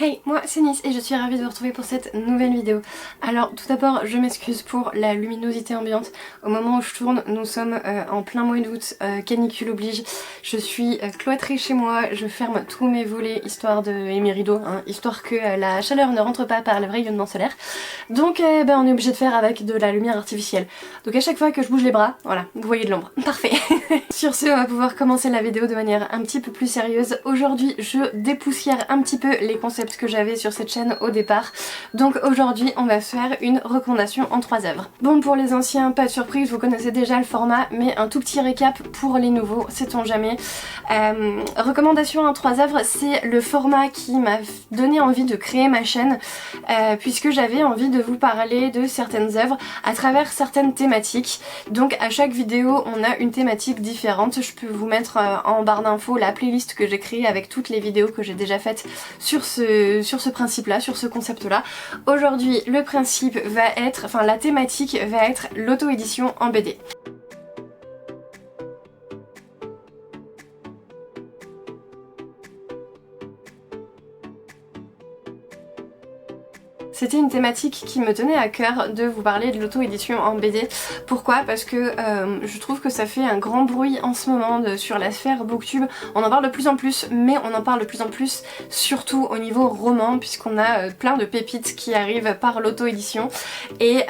Hey, moi c'est Nice et je suis ravie de vous retrouver pour cette nouvelle vidéo. Alors tout d'abord je m'excuse pour la luminosité ambiante. Au moment où je tourne, nous sommes en plein mois d'août, canicule oblige. Je suis cloîtrée chez moi, je ferme tous mes volets histoire et mes rideaux, hein, histoire que la chaleur ne rentre pas par le rayonnement solaire. Donc on est obligé de faire avec de la lumière artificielle. Donc à chaque fois que je bouge les bras, voilà, vous voyez de l'ombre. Parfait. Sur ce, on va pouvoir commencer la vidéo de manière un petit peu plus sérieuse. Aujourd'hui je dépoussière un petit peu les concepts que j'avais sur cette chaîne au départ. Donc aujourd'hui on va faire une recommandation en 3 œuvres. Bon, pour les anciens, pas de surprise, vous connaissez déjà le format, mais un tout petit récap pour les nouveaux, sait-on jamais. Recommandation en 3 œuvres, c'est le format qui m'a donné envie de créer ma chaîne, puisque j'avais envie de vous parler de certaines œuvres à travers certaines thématiques. Donc à chaque vidéo on a une thématique différente. Je peux vous mettre en barre d'infos la playlist que j'ai créée avec toutes les vidéos que j'ai déjà faites sur ce principe-là, sur ce concept-là. Aujourd'hui, le principe va être, enfin la thématique va être l'auto-édition en BD. C'était une thématique qui me tenait à cœur de vous parler de l'auto-édition en BD. Pourquoi? Parce que je trouve que ça fait un grand bruit en ce moment sur la sphère booktube. On en parle de plus en plus, mais on en parle de plus en plus surtout au niveau roman, puisqu'on a plein de pépites qui arrivent par l'auto-édition. Et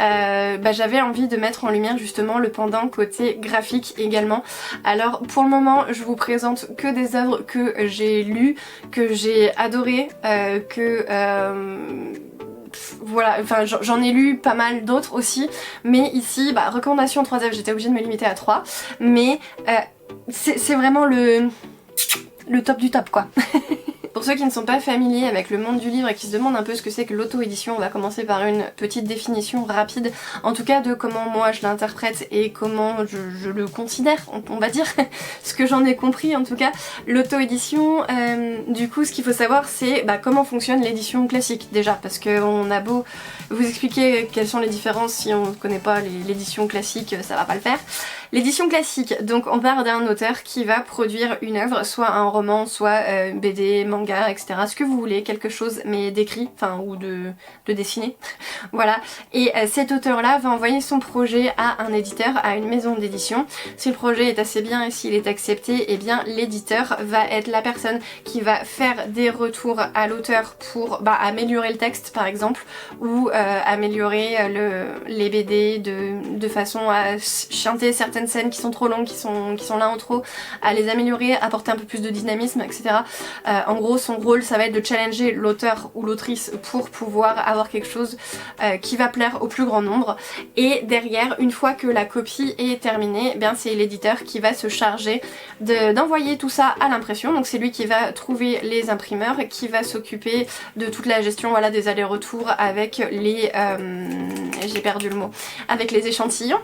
j'avais envie de mettre en lumière justement le pendant côté graphique également. Alors pour le moment, je vous présente que des œuvres que j'ai lues, que j'ai adorées, voilà, enfin j'en ai lu pas mal d'autres aussi, mais ici, recommandation 3 œuvres, j'étais obligée de me limiter à 3, mais c'est vraiment le top du top quoi. Pour ceux qui ne sont pas familiers avec le monde du livre et qui se demandent un peu ce que c'est que l'auto-édition, on va commencer par une petite définition rapide, en tout cas de comment moi je l'interprète et comment je le considère, on va dire, ce que j'en ai compris en tout cas. L'auto-édition, du coup ce qu'il faut savoir c'est comment fonctionne l'édition classique déjà, parce qu'on a beau vous expliquer quelles sont les différences, si on ne connaît pas l'édition classique ça va pas le faire. L'édition classique, donc on part d'un auteur qui va produire une œuvre, soit un roman, soit BD, manga, etc. Ce que vous voulez, quelque chose mais d'écrit, enfin ou de dessiné. Voilà. Et cet auteur-là va envoyer son projet à un éditeur, à une maison d'édition. Si le projet est assez bien et s'il est accepté, eh bien l'éditeur va être la personne qui va faire des retours à l'auteur pour améliorer le texte par exemple, ou améliorer les BD de façon à chanter certaines scènes qui sont trop longues, qui sont là en trop, à les améliorer, apporter un peu plus de dynamisme, etc. En gros son rôle ça va être de challenger l'auteur ou l'autrice pour pouvoir avoir quelque chose qui va plaire au plus grand nombre. Et derrière, une fois que la copie est terminée, c'est l'éditeur qui va se charger d'envoyer tout ça à l'impression. Donc c'est lui qui va trouver les imprimeurs, qui va s'occuper de toute la gestion, voilà, des allers-retours avec les j'ai perdu le mot, avec les échantillons.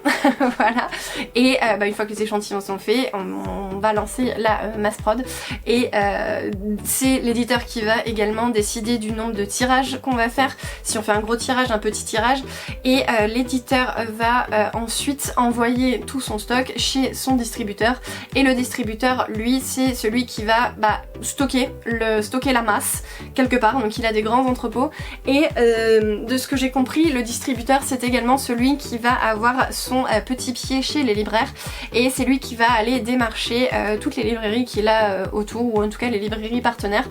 Voilà. Et une fois que les échantillons sont faits, on va lancer la mass prod et c'est l'éditeur qui va également décider du nombre de tirages qu'on va faire, si on fait un gros tirage, un petit tirage, et l'éditeur va ensuite envoyer tout son stock chez son distributeur, et le distributeur lui c'est celui qui va stocker la masse quelque part, donc il a des grands entrepôts, et de ce que j'ai compris, le distributeur c'est également celui qui va avoir son petit pied chez les libraires, et c'est lui qui va aller démarcher toutes les librairies qu'il a autour, ou en tout cas les librairies partenaires.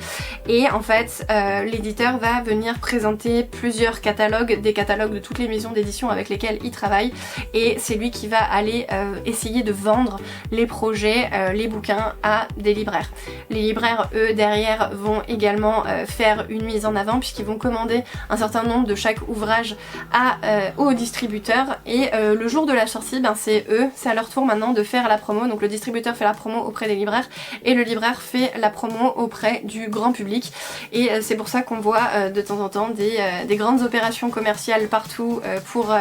Et en fait l'éditeur va venir présenter plusieurs catalogues, des catalogues de toutes les maisons d'édition avec lesquelles il travaille, et c'est lui qui va aller essayer de vendre les projets, les bouquins à des libraires. Les libraires eux derrière vont également faire une mise en avant, puisqu'ils vont commander un certain nombre de chaque ouvrage au distributeur, et le jour de la sortie c'est à leur tour maintenant de faire la promo. Donc le distributeur fait la promo auprès des libraires et le libraire fait la promo auprès du grand public, et c'est pour ça qu'on voit de temps en temps des grandes opérations commerciales partout pour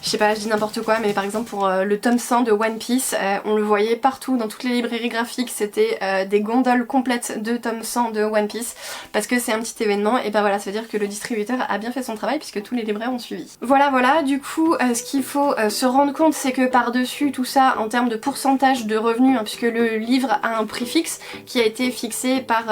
je sais pas, je dis n'importe quoi, mais par exemple pour le tome 100 de One Piece, on le voyait partout dans toutes les librairies graphiques, c'était des gondoles complètes de tome 100 de One Piece, parce que c'est un petit événement, et voilà, ça veut dire que le distributeur a bien fait son travail puisque tous les libraires ont suivi. Voilà, du coup ce qu'il faut se rendre compte c'est que par-dessus tout ça en termes de pourcentage de revenus, hein, puisque le livre a un prix fixe qui a été fixé par,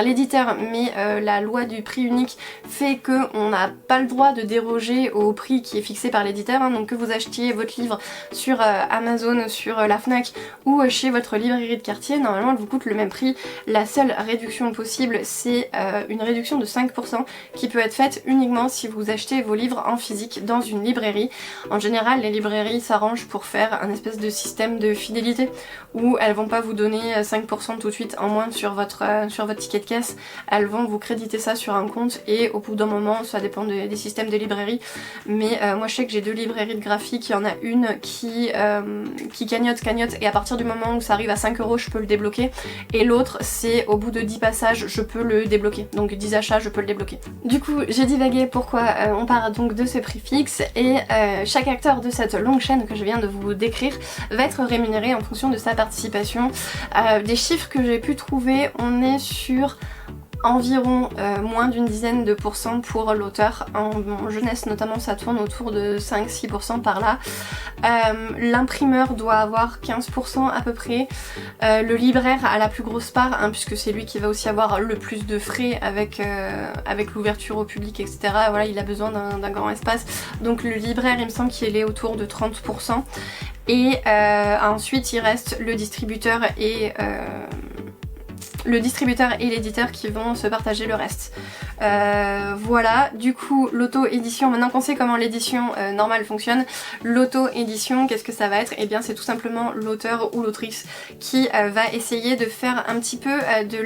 l'éditeur, mais la loi du prix unique fait qu'on n'a pas le droit de déroger au prix qui est fixé par l'éditeur, hein, donc que vous achetiez votre livre sur Amazon, sur la Fnac ou chez votre librairie de quartier, normalement elle vous coûte le même prix. La seule réduction possible, c'est une réduction de 5% qui peut être faite uniquement si vous achetez vos livres en physique dans une librairie. En général, les librairies s'arrangent pour faire un espèce de système de fidélité où elles vont pas vous donner 5% tout de suite en moins sur votre ticket de caisse, elles vont vous créditer ça sur un compte et au bout d'un moment, ça dépend des systèmes de librairie, mais moi je sais que j'ai 2 librairies de graphique, il y en a une qui cagnotte et à partir du moment où ça arrive à 5 € je peux le débloquer, et l'autre c'est au bout de 10 passages je peux le débloquer, donc 10 achats je peux le débloquer. Du coup j'ai divagué pourquoi on part donc de ce prix fixe, et chaque acteur de cette longue chaîne que je viens de vous décrire va être rémunéré en fonction de sa participation. Des chiffres que j'ai pu trouver, on est sur environ moins d'une dizaine de pourcents pour l'auteur. En jeunesse notamment ça tourne autour de 5-6% par là. L'imprimeur doit avoir 15% à peu près. Le libraire a la plus grosse part, hein, puisque c'est lui qui va aussi avoir le plus de frais avec l'ouverture au public, etc. Voilà, il a besoin d'un grand espace. Donc le libraire, il me semble qu'il est autour de 30%. Et ensuite il reste le distributeur et l'éditeur qui vont se partager le reste. Voilà, du coup l'auto-édition, maintenant qu'on sait comment l'édition normale fonctionne, l'auto-édition, qu'est-ce que ça va être? Et bien c'est tout simplement l'auteur ou l'autrice qui va essayer de faire un petit peu de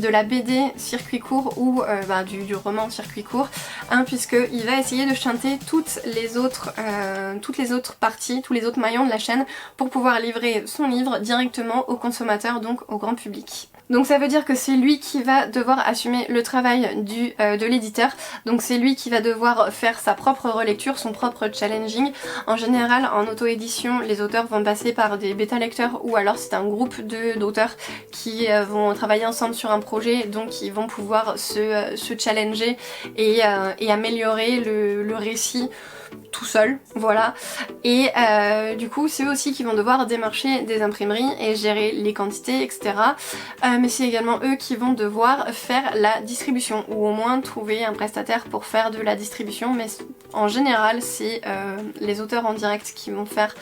la BD circuit court ou du roman circuit court, hein, puisqu'il va essayer de chanter toutes les autres parties, tous les autres maillons de la chaîne pour pouvoir livrer son livre directement au consommateur, donc au grand public. Donc ça veut dire que c'est lui qui va devoir assumer le travail de l'éditeur, donc c'est lui qui va devoir faire sa propre relecture, son propre challenging. En général en auto-édition les auteurs vont passer par des bêta-lecteurs ou alors c'est un groupe d'auteurs qui vont travailler ensemble sur un projet, donc ils vont pouvoir se challenger et améliorer le récit tout seul, voilà. Et du coup c'est eux aussi qui vont devoir démarcher des imprimeries et gérer les quantités, etc. Mais c'est également eux qui vont devoir faire la distribution, ou au moins trouver un prestataire pour faire de la distribution, mais en général c'est les auteurs en direct qui vont faire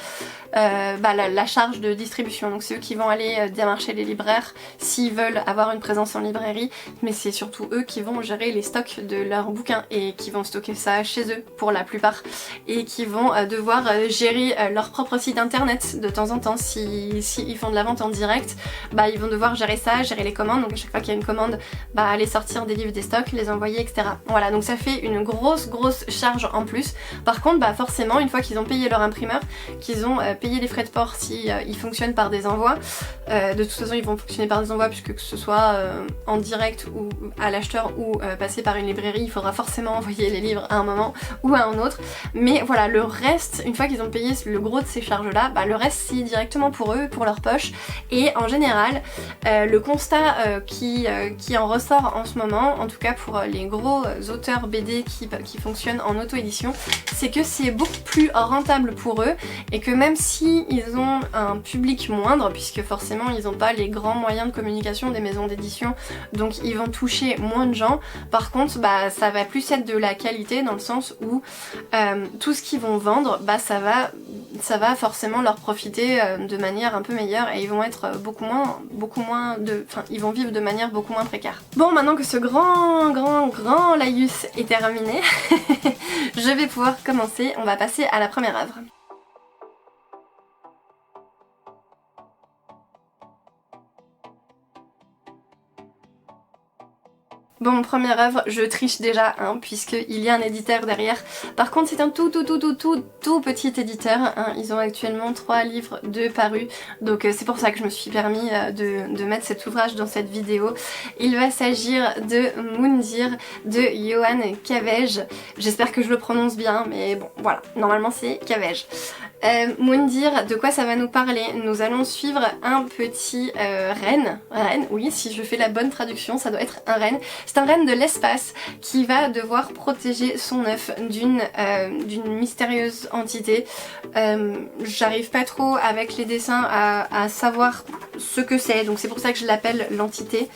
la charge de distribution, donc c'est eux qui vont aller démarcher les libraires s'ils veulent avoir une présence en librairie, mais c'est surtout eux qui vont gérer les stocks de leurs bouquins et qui vont stocker ça chez eux pour la plupart, et qui vont devoir gérer leur propre site internet de temps en temps. Si ils font de la vente en direct, ils vont devoir gérer ça, gérer les commandes, donc à chaque fois qu'il y a une commande, aller sortir des livres des stocks, les envoyer, etc. Voilà, donc ça fait une grosse charge en plus. Par contre, forcément, une fois qu'ils ont payé leur imprimeur, qu'ils ont payé les frais de port si ils fonctionnent par des envois, de toute façon ils vont fonctionner par des envois puisque que ce soit en direct ou à l'acheteur ou passer par une librairie, il faudra forcément envoyer les livres à un moment ou à un autre. Mais voilà, le reste, une fois qu'ils ont payé le gros de ces charges là, le reste c'est directement pour eux, pour leur poche. Et en général, le constat qui en ressort en ce moment, en tout cas pour les gros auteurs BD qui fonctionnent en auto-édition, c'est que c'est beaucoup plus rentable pour eux, et que même si ils ont un public moindre, puisque forcément ils n'ont pas les grands moyens de communication des maisons d'édition, donc ils vont toucher moins de gens, par contre ça va plus être de la qualité dans le sens où tout ce qu'ils vont vendre, ça va forcément leur profiter de manière un peu meilleure, et ils vont être ils vont vivre de manière beaucoup moins précaire. Bon, maintenant que ce grand laïus est terminé, je vais pouvoir commencer, on va passer à la première œuvre. Bon, première œuvre, je triche déjà, puisqu'il y a un éditeur derrière. Par contre, c'est un tout petit éditeur, Ils ont actuellement 3 livres de parus, donc c'est pour ça que je me suis permis de mettre cet ouvrage dans cette vidéo. Il va s'agir de Moundir de Johan Kawège. J'espère que je le prononce bien, mais bon, voilà, normalement c'est Kawège. Moundir, de quoi ça va nous parler? Nous allons suivre un petit renne, oui, si je fais la bonne traduction, ça doit être un renne. C'est un renne de l'espace qui va devoir protéger son œuf d'une mystérieuse entité. J'arrive pas trop avec les dessins à savoir ce que c'est, donc c'est pour ça que je l'appelle l'entité.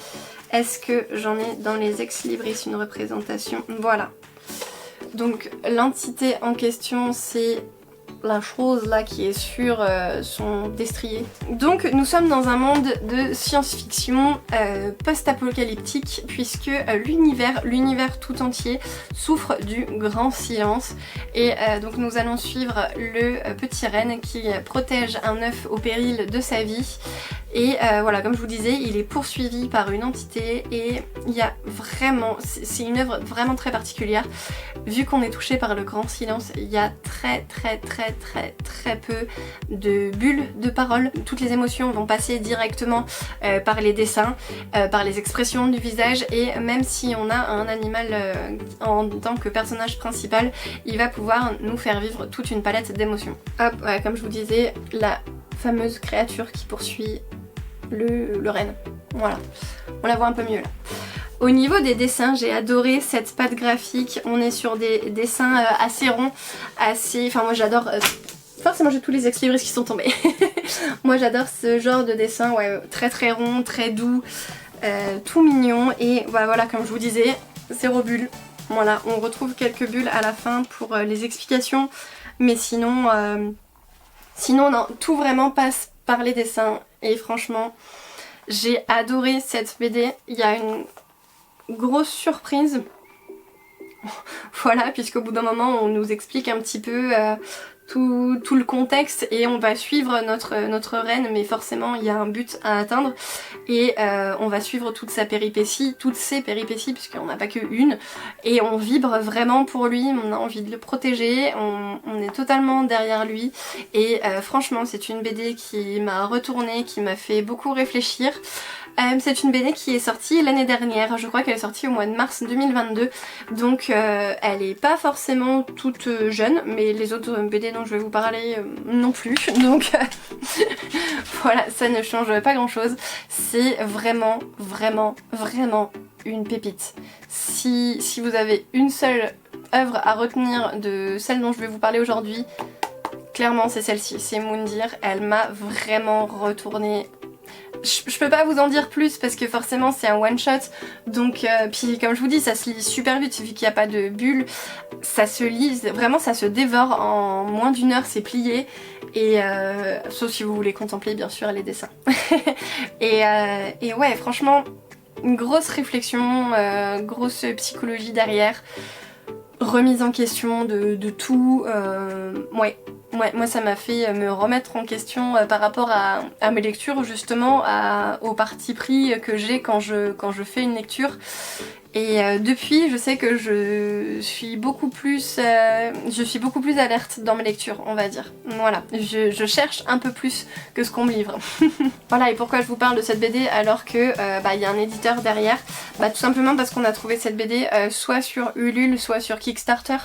Est-ce que j'en ai dans les ex-libris une représentation? Voilà. Donc l'entité en question, c'est la chose là qui est sur son destrier. Donc nous sommes dans un monde de science-fiction post-apocalyptique puisque l'univers tout entier souffre du grand silence et donc nous allons suivre le petit renne qui protège un œuf au péril de sa vie. Et voilà, comme je vous disais, il est poursuivi par une entité et il y a vraiment, c'est une œuvre vraiment très particulière. Vu qu'on est touché par le grand silence, il y a très peu de bulles de parole. Toutes les émotions vont passer directement par les dessins, par les expressions du visage et même si on a un animal en tant que personnage principal, il va pouvoir nous faire vivre toute une palette d'émotions. Hop, ouais, comme je vous disais, la fameuse créature qui poursuit le renne. Voilà, on la voit un peu mieux là. Au niveau des dessins, j'ai adoré cette patte graphique. On est sur des dessins assez ronds, assez... Enfin moi j'adore... Forcément j'ai tous les ex-libris qui sont tombés. Moi j'adore ce genre de dessin, ouais, très rond, très doux, tout mignon. Et bah, voilà, comme je vous disais, zéro bulle. Voilà, on retrouve quelques bulles à la fin pour les explications. Mais sinon, non, tout vraiment passe par les dessins. Et franchement, j'ai adoré cette BD. Il y a une grosse surprise. Voilà, puisqu'au bout d'un moment, on nous explique un petit peu tout le contexte et on va suivre notre reine, mais forcément il y a un but à atteindre et on va suivre toutes ses péripéties, puisqu'on n'a pas qu'une, et on vibre vraiment pour lui, on a envie de le protéger, on est totalement derrière lui et franchement c'est une BD qui m'a retournée, qui m'a fait beaucoup réfléchir. C'est une BD qui est sortie l'année dernière, je crois qu'elle est sortie au mois de mars 2022, donc elle est pas forcément toute jeune, mais les autres BD dont je vais vous parler non plus, donc voilà, ça ne change pas grand chose. C'est vraiment une pépite. Si vous avez une seule œuvre à retenir de celle dont je vais vous parler aujourd'hui, clairement c'est celle-ci, c'est Moundir. Elle m'a vraiment retournée. Je peux pas vous en dire plus parce que forcément c'est un one shot, donc puis comme je vous dis ça se lit super vite vu qu'il n'y a pas de bulles, ça se lit, vraiment ça se dévore en moins d'une heure, c'est plié et sauf si vous voulez contempler bien sûr les dessins. et ouais franchement une grosse réflexion, grosse psychologie derrière, remise en question de tout, ouais. Ouais, moi ça m'a fait me remettre en question par rapport à mes lectures, justement au parti pris que j'ai quand je fais une lecture. Et depuis, je sais que je suis beaucoup plus alerte dans mes lectures, on va dire. Voilà, je cherche un peu plus que ce qu'on me livre. Voilà, et pourquoi je vous parle de cette BD alors que y a un éditeur derrière? Tout simplement parce qu'on a trouvé cette BD soit sur Ulule, soit sur Kickstarter.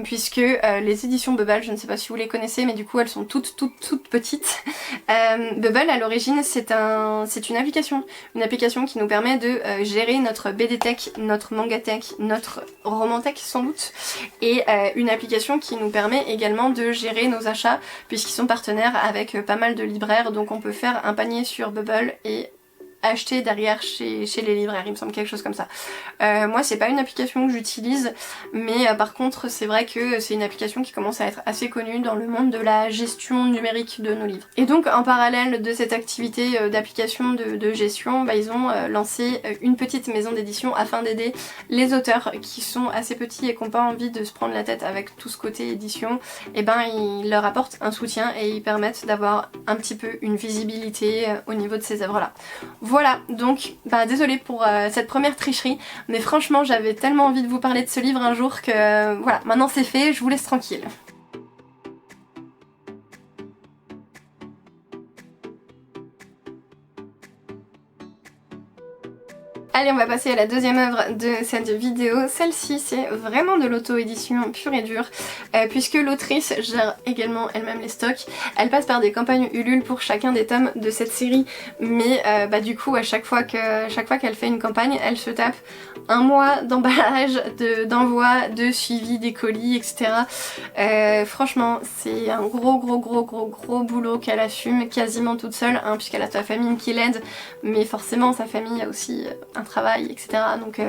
Puisque les éditions Bubble, je ne sais pas si vous les connaissez, mais du coup elles sont toutes petites. Bubble à l'origine c'est une application qui nous permet de gérer notre BD Tech, notre Manga Tech, notre Roman Tech sans doute, et une application qui nous permet également de gérer nos achats puisqu'ils sont partenaires avec pas mal de libraires, donc on peut faire un panier sur Bubble et acheter derrière chez les libraires, il me semble quelque chose comme ça. Moi c'est pas une application que j'utilise, mais par contre c'est vrai que c'est une application qui commence à être assez connue dans le monde de la gestion numérique de nos livres. Et donc en parallèle de cette activité d'application de gestion, ils ont lancé une petite maison d'édition afin d'aider les auteurs qui sont assez petits et qui n'ont pas envie de se prendre la tête avec tout ce côté édition. Et ils leur apportent un soutien et ils permettent d'avoir un petit peu une visibilité au niveau de ces œuvres là. Voilà, donc désolée pour cette première tricherie, mais franchement j'avais tellement envie de vous parler de ce livre un jour que voilà, maintenant c'est fait, je vous laisse tranquille. Allez, on va passer à la deuxième œuvre de cette vidéo. Celle-ci, c'est vraiment de l'auto-édition pure et dure, puisque l'autrice gère également elle-même les stocks. Elle passe par des campagnes Ulule pour chacun des tomes de cette série, mais du coup, à chaque fois qu'elle fait une campagne, elle se tape un mois d'emballage, d'envoi, de suivi des colis, etc. Franchement, c'est un gros boulot qu'elle assume quasiment toute seule, hein, puisqu'elle a sa famille qui l'aide, mais forcément sa famille a aussi un travail, etc. Donc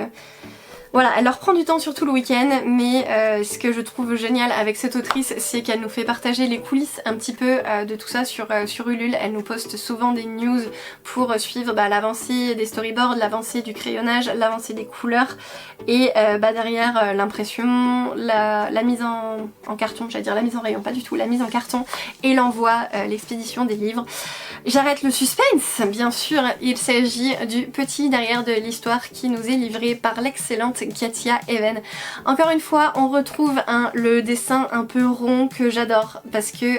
voilà, elle leur prend du temps surtout le week-end, mais ce que je trouve génial avec cette autrice, c'est qu'elle nous fait partager les coulisses un petit peu de tout ça sur Ulule. Elle nous poste souvent des news pour suivre l'avancée des storyboards, l'avancée du crayonnage, l'avancée des couleurs, et derrière l'impression, la mise en carton, j'allais dire la mise en rayon, pas du tout, la mise en carton et l'envoi, l'expédition des livres. J'arrête le suspense, bien sûr, il s'agit du petit derrière de l'histoire qui nous est livré par l'excellente Katia Even. Encore une fois, on retrouve le dessin un peu rond que j'adore parce que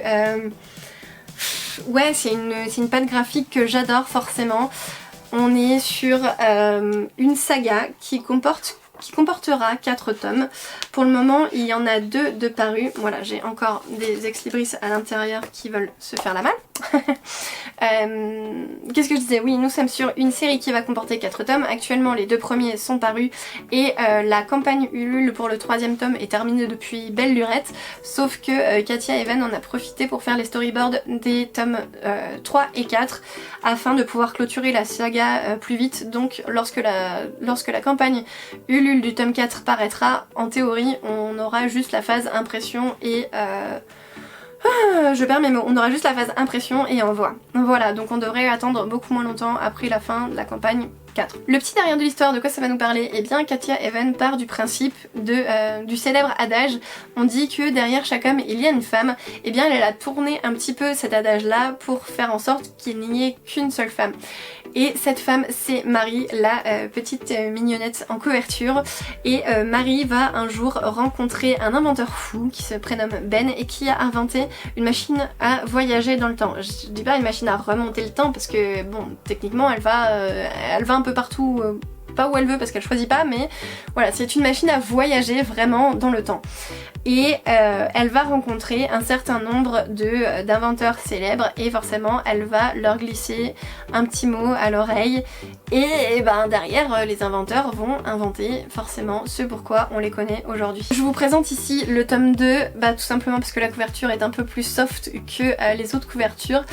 ouais, c'est une patte graphique que j'adore forcément. On est sur une saga qui comportera 4 tomes. Pour le moment, il y en a 2 de parus. Voilà, j'ai encore des ex-libris à l'intérieur qui veulent se faire la malle. Qu'est-ce que je disais? Oui, nous sommes sur une série qui va comporter 4 tomes. Actuellement, les 2 premiers sont parus et la campagne Ulule pour le 3e tome est terminée depuis belle lurette. Sauf que Katia Even en a profité pour faire les storyboards des tomes 3 et 4 afin de pouvoir clôturer la saga plus vite. Donc lorsque la campagne Ulule du tome 4 paraîtra, en théorie on aura juste la phase impression et je perds mes mots, on aura juste la phase impression et envoi. Voilà, donc on devrait attendre beaucoup moins longtemps après la fin de la campagne 4. Le petit derrière de l'histoire, de quoi ça va nous parler? Eh bien, Katia Even part du principe du célèbre adage, on dit que derrière chaque homme il y a une femme. Eh bien, elle a tourné un petit peu cet adage là pour faire en sorte qu'il n'y ait qu'une seule femme. Et cette femme, c'est Marie, la petite mignonnette en couverture. Et Marie va un jour rencontrer un inventeur fou qui se prénomme Ben et qui a inventé une machine à voyager dans le temps. Je dis pas une machine à remonter le temps parce que bon, techniquement elle va un peu partout, pas où elle veut parce qu'elle choisit pas, mais voilà, c'est une machine à voyager vraiment dans le temps. Et elle va rencontrer un certain nombre d'inventeurs célèbres et forcément elle va leur glisser un petit mot à l'oreille et derrière les inventeurs vont inventer forcément ce pourquoi on les connaît aujourd'hui. Je vous présente ici le tome 2, tout simplement parce que la couverture est un peu plus soft que les autres couvertures,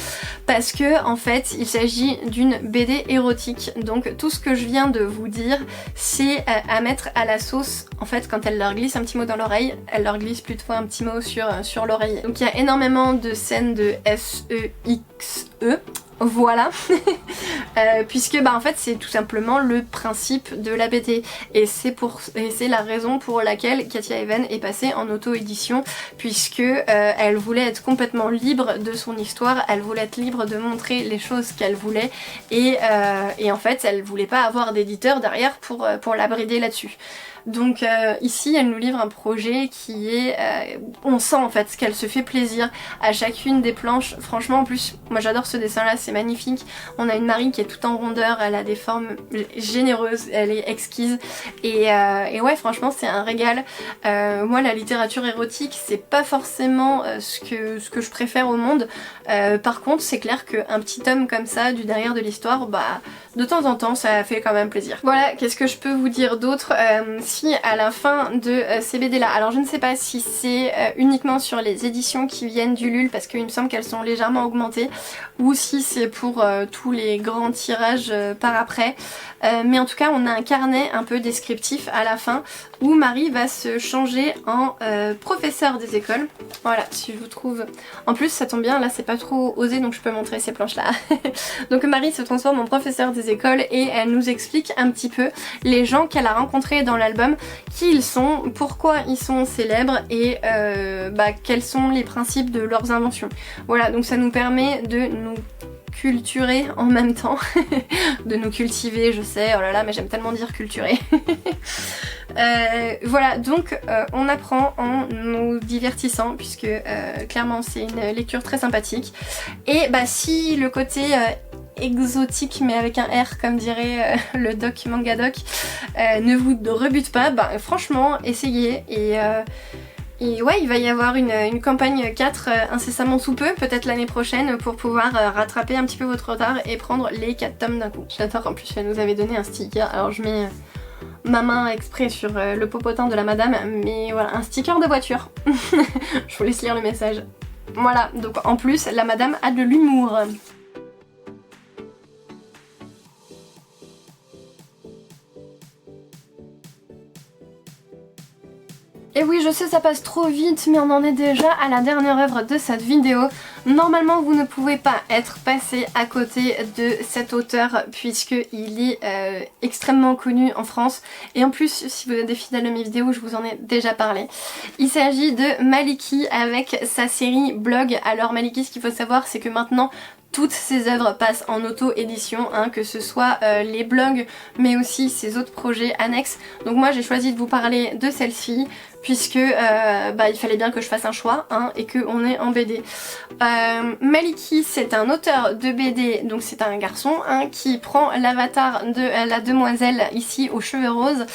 parce que en fait il s'agit d'une BD érotique, donc tout ce que je viens de vous dire c'est à mettre à la sauce. En fait quand elle leur glisse un petit mot dans l'oreille, elle leur glisse plutôt un petit mot sur l'oreille. Donc il y a énormément de scènes de S-E-X-E. Voilà, puisque en fait c'est tout simplement le principe de la BD et c'est la raison pour laquelle Katia Even est passée en auto-édition, puisque elle voulait être complètement libre de son histoire, elle voulait être libre de montrer les choses qu'elle voulait et en fait elle voulait pas avoir d'éditeur derrière pour la brider là-dessus. Donc ici elle nous livre un projet qui est... on sent en fait qu'elle se fait plaisir à chacune des planches. Franchement en plus moi j'adore ce dessin là, c'est magnifique. On a une Marie qui est tout en rondeur, elle a des formes généreuses, elle est exquise et ouais franchement c'est un régal. Moi la littérature érotique c'est pas forcément ce que je préfère au monde. Par contre c'est clair qu'un petit tome comme ça du derrière de l'histoire, de temps en temps ça fait quand même plaisir. Voilà, qu'est-ce que je peux vous dire d'autre? Si à la fin de ces BD là, alors je ne sais pas si c'est uniquement sur les éditions qui viennent d'Ulule parce qu'il me semble qu'elles sont légèrement augmentées, ou si c'est pour tous les grands tirages par après, mais en tout cas on a un carnet un peu descriptif à la fin où Marie va se changer en professeur des écoles. Voilà, si je vous trouve... En plus ça tombe bien, là c'est pas trop osé donc je peux montrer ces planches là. Donc Marie se transforme en professeur des écoles et elle nous explique un petit peu les gens qu'elle a rencontrés dans l'album, qui ils sont, pourquoi ils sont célèbres et quels sont les principes de leurs inventions. Voilà, donc ça nous permet de nous culturer en même temps, de nous cultiver, je sais, oh là là mais j'aime tellement dire culturer. Voilà, donc on apprend en nous divertissant puisque clairement c'est une lecture très sympathique et si le côté exotique mais avec un R comme dirait le doc manga doc ne vous rebute pas, bah franchement essayez et ouais, il va y avoir une campagne 4 incessamment sous peu, peut-être l'année prochaine, pour pouvoir rattraper un petit peu votre retard et prendre les 4 tomes d'un coup. J'adore, en plus elle nous avait donné un sticker, alors je mets ma main exprès sur le popotin de la madame, mais voilà, un sticker de voiture. Je vous laisse lire le message. Voilà, donc en plus la madame a de l'humour. Et oui, je sais, ça passe trop vite, mais on en est déjà à la dernière œuvre de cette vidéo. Normalement, vous ne pouvez pas être passé à côté de cet auteur puisqu'il est extrêmement connu en France. Et en plus, si vous êtes des fidèles de mes vidéos, je vous en ai déjà parlé. Il s'agit de Maliki avec sa série Blog. Alors Maliki, ce qu'il faut savoir, c'est que maintenant, toutes ses œuvres passent en auto-édition, hein, que ce soit les blogs mais aussi ses autres projets annexes. Donc moi j'ai choisi de vous parler de celle-ci puisque il fallait bien que je fasse un choix, hein, et qu'on est en BD. Maliki, c'est un auteur de BD, donc c'est un garçon, hein, qui prend l'avatar de la demoiselle ici aux cheveux roses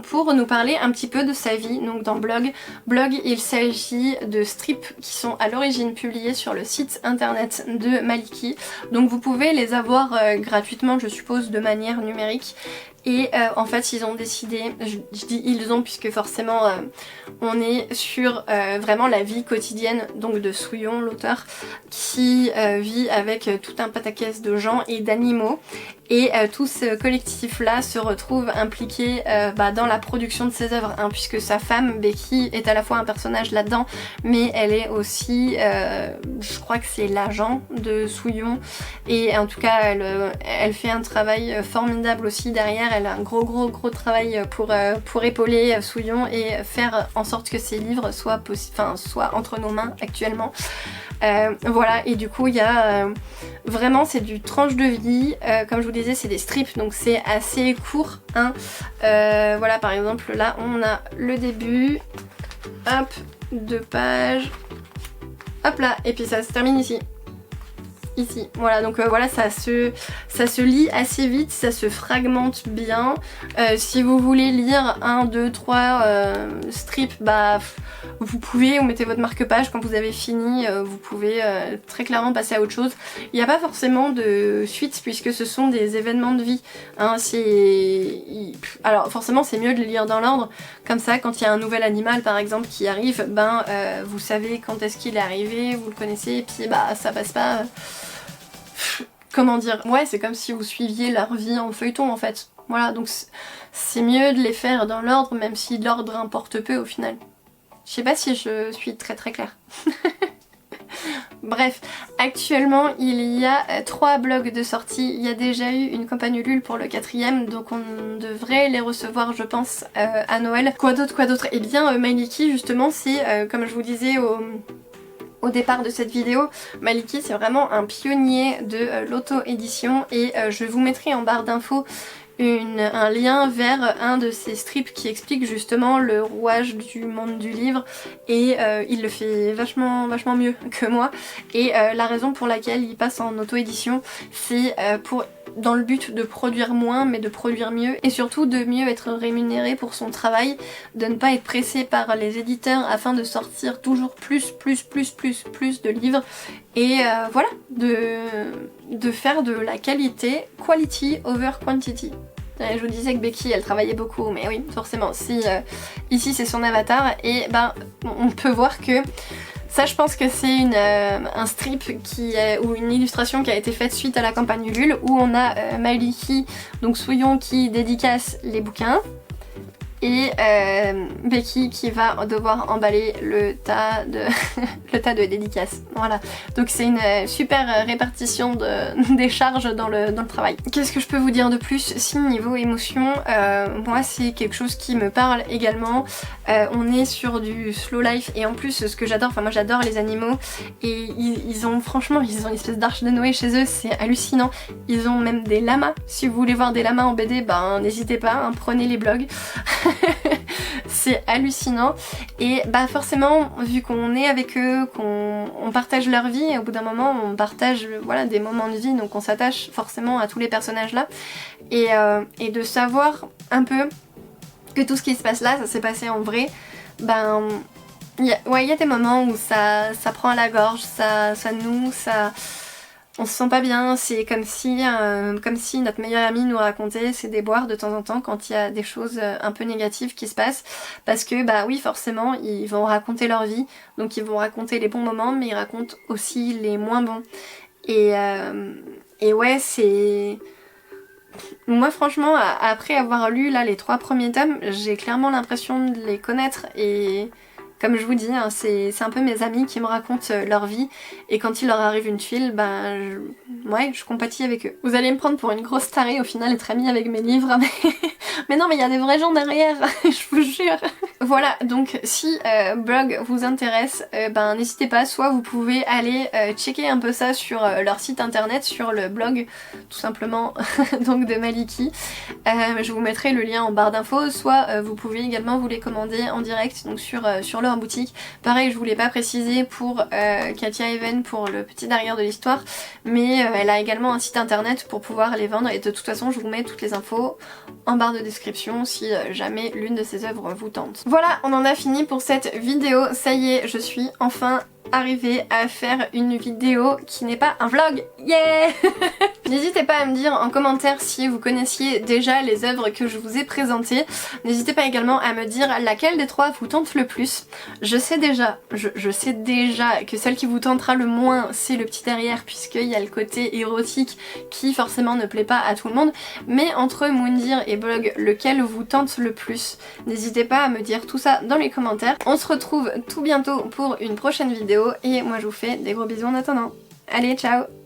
pour nous parler un petit peu de sa vie. Donc dans Blog, il s'agit de strips qui sont à l'origine publiés sur le site internet de Maliki. Donc vous pouvez les avoir gratuitement, je suppose, de manière numérique. Et en fait ils ont décidé, je dis ils ont puisque forcément on est sur vraiment la vie quotidienne donc de Souillon, l'auteur, qui vit avec tout un pataquès de gens et d'animaux. Et tout ce collectif là se retrouve impliqué dans la production de ses œuvres, hein, puisque sa femme Becky est à la fois un personnage là-dedans mais elle est aussi, je crois que c'est l'agent de Souillon, et en tout cas elle fait un travail formidable aussi derrière. Elle a un gros travail pour épauler Souillon et faire en sorte que ses livres soient entre nos mains actuellement. Voilà, et du coup il y a vraiment, c'est du tranche de vie, comme je vous disais c'est des strips donc c'est assez court, hein. Voilà, par exemple là on a le début, hop, 2 pages, hop là, et puis ça se termine ici. Voilà, donc voilà, ça se lit assez vite, ça se fragmente bien. Si vous voulez lire 1, 2, 3 strips, vous pouvez, vous mettez votre marque-page, quand vous avez fini, vous pouvez très clairement passer à autre chose. Il n'y a pas forcément de suite puisque ce sont des événements de vie, hein. Alors forcément c'est mieux de les lire dans l'ordre, comme ça quand il y a un nouvel animal par exemple qui arrive, vous savez quand est-ce qu'il est arrivé, vous le connaissez, et puis ça passe pas... Comment dire, ouais, c'est comme si vous suiviez leur vie en feuilleton en fait. Voilà, donc c'est mieux de les faire dans l'ordre, même si l'ordre importe peu au final. Je sais pas si je suis très claire. Bref, actuellement il y a 3 blogs de sortie. Il y a déjà eu une campagne Ulule pour le 4ème, donc on devrait les recevoir je pense à Noël. Quoi d'autre? Eh bien Maliki justement, c'est comme je vous disais au départ de cette vidéo, Maliki c'est vraiment un pionnier de l'auto-édition, et je vous mettrai en barre d'infos un lien vers un de ces strips qui explique justement le rouage du monde du livre, et il le fait vachement mieux que moi, et la raison pour laquelle il passe en auto-édition, c'est dans le but de produire moins mais de produire mieux, et surtout de mieux être rémunéré pour son travail, de ne pas être pressé par les éditeurs afin de sortir toujours plus de livres, et voilà, de faire de la qualité, quality over quantity. Je vous disais que Becky elle travaillait beaucoup, mais oui forcément, si ici c'est son avatar, et on peut voir que ça, je pense que c'est un strip ou une illustration qui a été faite suite à la campagne Ulule, où on a Maliki, donc Souillon, qui dédicace les bouquins, et Becky qui va devoir emballer le tas de dédicaces. Voilà, donc c'est une super répartition des charges dans le travail. Qu'est-ce que je peux vous dire de plus? Si niveau émotion, moi c'est quelque chose qui me parle également. On est sur du slow life, et en plus ce que j'adore, moi j'adore les animaux, et ils ont une espèce d'arche de Noé chez eux, c'est hallucinant. Ils ont même des lamas. Si vous voulez voir des lamas en BD, n'hésitez pas, hein, prenez les blogs. c'est hallucinant. Et bah forcément, vu qu'on est avec eux, qu'on partage leur vie, et au bout d'un moment on partage voilà, des moments de vie, donc on s'attache forcément à tous les personnages là. Et de savoir un peu que tout ce qui se passe là, ça s'est passé en vrai, ben il y a des moments où ça prend à la gorge, ça noue, on se sent pas bien, c'est comme si notre meilleur ami nous racontait ses déboires de temps en temps quand il y a des choses un peu négatives qui se passent, parce que bah oui forcément ils vont raconter leur vie, donc ils vont raconter les bons moments mais ils racontent aussi les moins bons. Et ouais c'est... Moi franchement après avoir lu là les 3 premiers tomes, j'ai clairement l'impression de les connaître et... Comme je vous dis, hein, c'est un peu mes amis qui me racontent leur vie et quand il leur arrive une tuile, ben je compatis avec eux. Vous allez me prendre pour une grosse tarée au final être amie avec mes livres, mais non mais il y a des vrais gens derrière, je vous jure. Voilà, donc si Brug vous intéresse, ben n'hésitez pas, soit vous pouvez aller checker un peu ça sur leur site internet, sur le blog tout simplement donc de Maliki. Je vous mettrai le lien en barre d'infos, soit vous pouvez également vous les commander en direct donc sur leur boutique. Pareil, je vous l'ai pas précisé pour Katia Even pour le petit derrière de l'histoire, mais elle a également un site internet pour pouvoir les vendre et de toute façon je vous mets toutes les infos en barre de description si jamais l'une de ses œuvres vous tente. Voilà, on en a fini pour cette vidéo, ça y est, je suis enfin arriver à faire une vidéo qui n'est pas un vlog. Yeah. N'hésitez pas à me dire en commentaire si vous connaissiez déjà les œuvres que je vous ai présentées. N'hésitez pas également à me dire laquelle des 3 vous tente le plus. Je sais déjà que celle qui vous tentera le moins c'est le petit derrière, puisqu'il y a le côté érotique qui forcément ne plaît pas à tout le monde. Mais entre Moondir et Brug, lequel vous tente le plus? N'hésitez pas à me dire tout ça dans les commentaires. On se retrouve tout bientôt pour une prochaine vidéo et moi je vous fais des gros bisous en attendant. Allez, ciao!